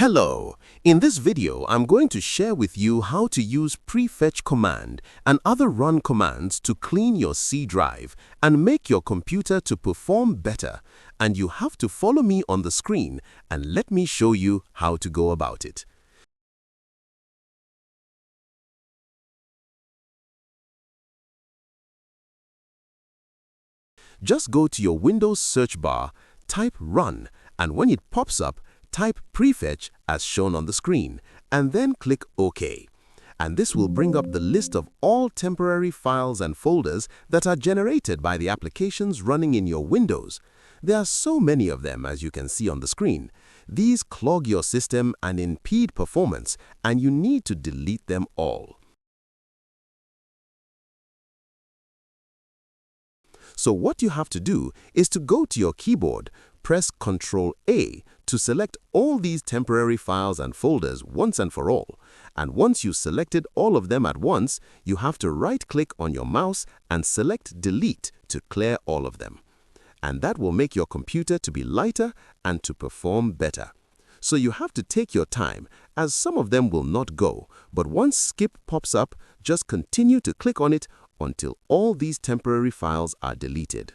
Hello! In this video, I'm going to share with you how to use Prefetch command and other run commands to clean your C drive and make your computer to perform better. And you have to follow me on the screen and let me show you how to go about it. Just go to your Windows search bar, type Run, and when it pops up, type Prefetch as shown on the screen, and then click OK. And this will bring up the list of all temporary files and folders that are generated by the applications running in your Windows. There are so many of them, as you can see on the screen. These clog your system and impede performance, and you need to delete them all. So what you have to do is to go to your keyboard, press Ctrl-A to select all these temporary files and folders once and for all. And once you've selected all of them at once, you have to right-click on your mouse and select Delete to clear all of them. And that will make your computer to be lighter and to perform better. So you have to take your time, as some of them will not go, but once Skip pops up, just continue to click on it until all these temporary files are deleted.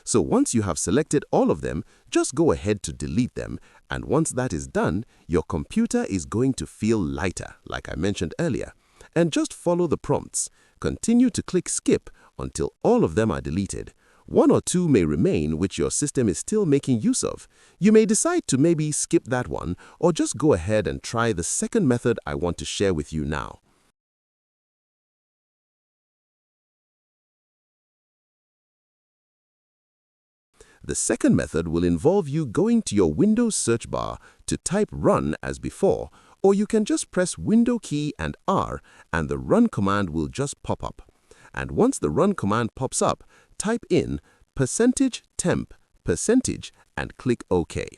So once you have selected all of them, just go ahead to delete them, and once that is done, your computer is going to feel lighter, like I mentioned earlier. And just follow the prompts. Continue to click Skip until all of them are deleted. One or two may remain which your system is still making use of. You may decide to maybe skip that one, or just go ahead and try the second method I want to share with you now. The second method will involve you going to your Windows search bar to type Run as before, or you can just press Window key and R and the Run command will just pop up. And once the Run command pops up, type in %temp % and click OK.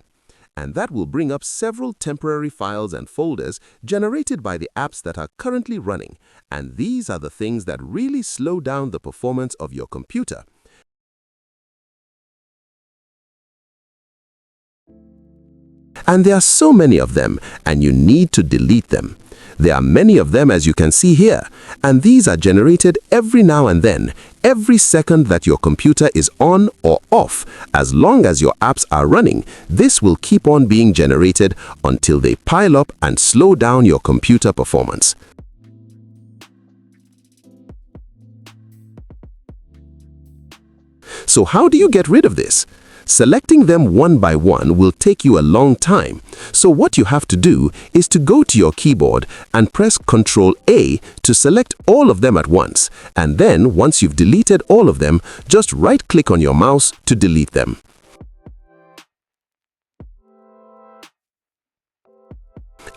And that will bring up several temporary files and folders generated by the apps that are currently running. And these are the things that really slow down the performance of your computer. And there are so many of them, and you need to delete them. There are many of them, as you can see here, and these are generated every now and then, every second that your computer is on or off. As long as your apps are running, this will keep on being generated until they pile up and slow down your computer performance. So how do you get rid of this? Selecting them one by one will take you a long time. So what you have to do is to go to your keyboard and press Ctrl-A to select all of them at once. And then, once you've deleted all of them, just right-click on your mouse to delete them.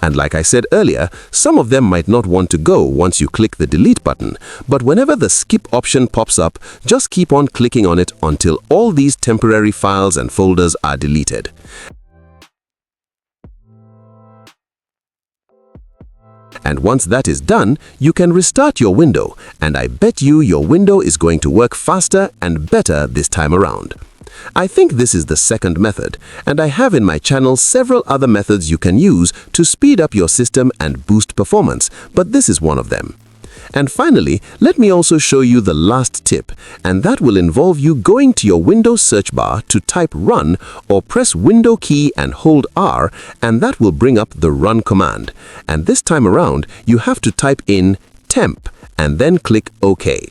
And like I said earlier, some of them might not want to go once you click the delete button, but whenever the skip option pops up, just keep on clicking on it until all these temporary files and folders are deleted. And once that is done, you can restart your window, and I bet you your window is going to work faster and better this time around. I think this is the second method, and I have in my channel several other methods you can use to speed up your system and boost performance, but this is one of them. And finally, let me also show you the last tip, and that will involve you going to your Windows search bar to type Run or press Window key and hold R, and that will bring up the Run command. And this time around, you have to type in Temp and then click OK.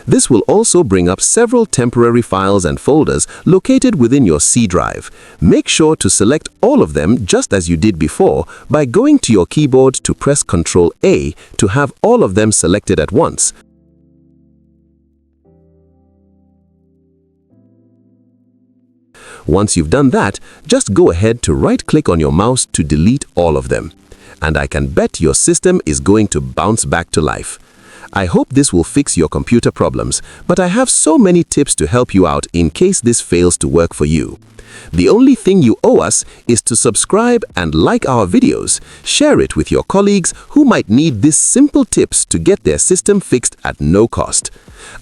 This will also bring up several temporary files and folders located within your C drive. Make sure to select all of them just as you did before by going to your keyboard to press Ctrl-A to have all of them selected at once. Once you've done that, just go ahead to right-click on your mouse to delete all of them. And I can bet your system is going to bounce back to life. I hope this will fix your computer problems, but I have so many tips to help you out in case this fails to work for you. The only thing you owe us is to subscribe and like our videos. Share it with your colleagues who might need these simple tips to get their system fixed at no cost.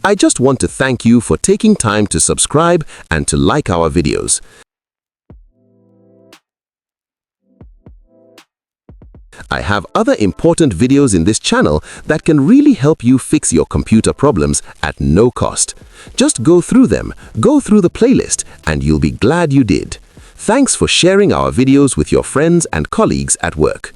I just want to thank you for taking time to subscribe and to like our videos. I have other important videos in this channel that can really help you fix your computer problems at no cost. Just go through them, go through the playlist, and you'll be glad you did. Thanks for sharing our videos with your friends and colleagues at work.